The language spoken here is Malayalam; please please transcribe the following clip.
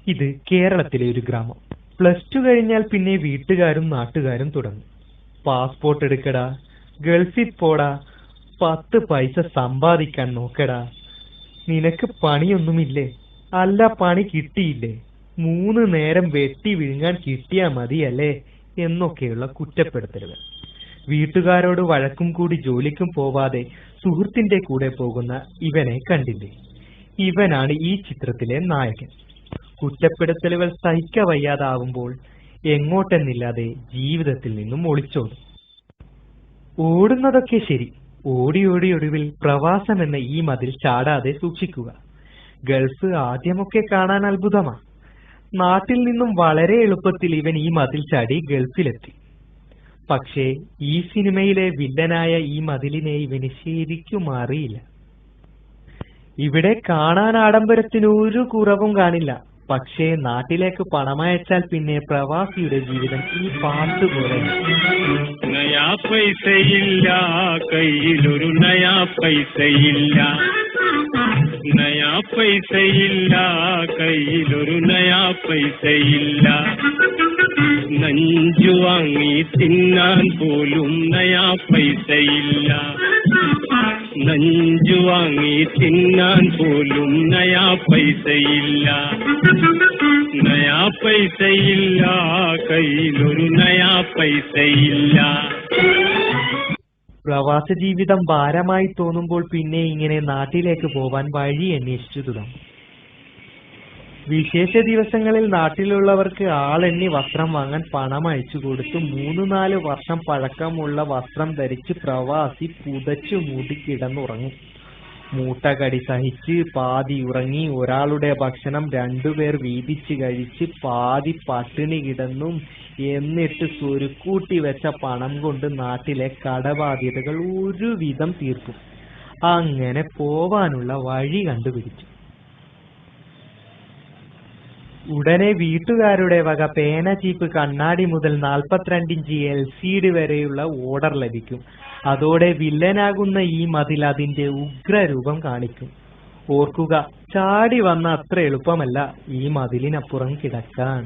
ഇത് കേരളത്തിലെ ഒരു ഗ്രാമം. +2 കഴിഞ്ഞാൽ പിന്നെ വീട്ടുകാരും നാട്ടുകാരും തുടങ്ങും. പാസ്പോർട്ട് എടുക്കടാ, ഗൾഫിൽ പോടാ, 10 പൈസ സമ്പാദിക്കാൻ നോക്കടാ, നിനക്ക് പണിയൊന്നുമില്ലേ, അല്ല പണി കിട്ടിയില്ലേ, 3 നേരം വെട്ടി വിഴുങ്ങാൻ കിട്ടിയാ മതിയല്ലേ എന്നൊക്കെയുള്ള കുറ്റപ്പെടുത്തലുകൾ. വീട്ടുകാരോട് വഴക്കും കൂടി ജോലിക്കും പോവാതെ സുഹൃത്തിന്റെ കൂടെ പോകുന്ന ഇവനെ കണ്ടില്ലേ? ഇവനാണ് ഈ ചിത്രത്തിലെ നായകൻ. കുറ്റപ്പെടുത്തലുകൾ സഹിക്കവയ്യാതാവുമ്പോൾ എങ്ങോട്ടെന്നില്ലാതെ ജീവിതത്തിൽ നിന്നും ഒളിച്ചോടും. ഓടുന്നതൊക്കെ ശരി, ഓടി ഓടി ഒടുവിൽ പ്രവാസം എന്ന ഈ മതിൽ ചാടാതെ സൂക്ഷിക്കുക. ഗൾഫ് ആദ്യമൊക്കെ കാണാൻ അത്ഭുതമാ. നാട്ടിൽ നിന്നും വളരെ എളുപ്പത്തിൽ ഇവൻ ഈ മതിൽ ചാടി ഗൾഫിലെത്തി. പക്ഷേ ഈ സിനിമയിലെ വില്ലനായ ഈ മതിലിനെ ഇവന് ശരിക്കും അറിയില്ല. ഇവിടെ കാണാൻ ആഡംബരത്തിന് ഒരു കുറവും കാണില്ല. പക്ഷേ നാട്ടിലേക്ക് പണമയച്ചാൽ പിന്നെ പ്രവാസിയുടെ ജീവിതം ഈ പാട്ട് പോലെ. നയാ പൈസയില്ല കയ്യിലൊരു നയാ പൈസയില്ല, നയാ പൈസയില്ല കയ്യിലൊരു നയാ പൈസയില്ല, നഞ്ചു വാങ്ങി തിന്നാൻ പോലും നയാ പൈസയില്ല, നഞ്ചു വാങ്ങി തിന്നാൻ പോലും നയാ പൈസയില്ല, നയാ പൈസയില്ല കയ്യിലൊരു നയാ പൈസയില്ല. പ്രവാസ ജീവിതം ഭാരമായി തോന്നുമ്പോൾ പിന്നെ ഇങ്ങനെ നാട്ടിലേക്ക് പോവാൻ വഴി അന്വേഷിച്ചു തുടങ്ങും. വിശേഷ ദിവസങ്ങളിൽ നാട്ടിലുള്ളവർക്ക് ആളെണ്ണി വസ്ത്രം വാങ്ങാൻ പണം അയച്ചു കൊടുത്ത് 3-4 വർഷം പഴക്കമുള്ള വസ്ത്രം ധരിച്ച് പ്രവാസി പുതച്ചു മൂടി കിടന്നുറങ്ങും. മൂട്ടകടി സഹിച്ച് പാതി ഉറങ്ങി ഒരാളുടെ ഭക്ഷണം 2 പേർ വീതിച്ച് കഴിച്ച് പാതി പട്ടിണി കിടന്നും എന്നിട്ട് സ്വരുക്കൂട്ടി വെച്ച പണം കൊണ്ട് നാട്ടിലെ കടബാധ്യതകൾ ഒരുവിധം തീർക്കും. അങ്ങനെ പോവാനുള്ള വഴി കണ്ടുപിടിച്ചു. ഉടനെ വീട്ടുകാരുടെ വക പേന, ചീപ്പ്, കണ്ണാടി മുതൽ 42 ഇഞ്ച് LCD വരെയുള്ള ഓർഡർ ലഭിക്കും. അതോടെ വില്ലനാകുന്ന ഈ മതിൽ അതിന്റെ ഉഗ്രരൂപം കാണിക്കും. ഓർക്കുക, ചാടി വന്ന അത്ര എളുപ്പമല്ല ഈ മതിലിനപ്പുറം കിടക്കാൻ.